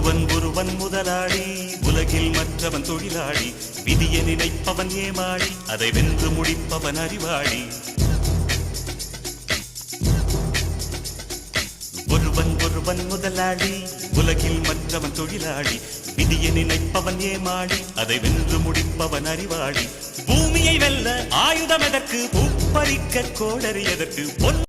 ஒருவன் முதலாளி, உலகில் மற்றவன் தொழிலாளி. விதியை நினைப்பவன் ஏமாளி, அதை வென்று முடிப்பவன் அறிவாளி. ஒருவன் முதலாளி, உலகில் மற்றவன் தொழிலாளி. விதியை நினைப்பவன் ஏமாளி, அதை வென்று முடிப்பவன் அறிவாளி. பூமியை வெல்ல ஆயுதம் எதற்கு, பூப்பறிக்க கோடரி எதற்கு, பொன்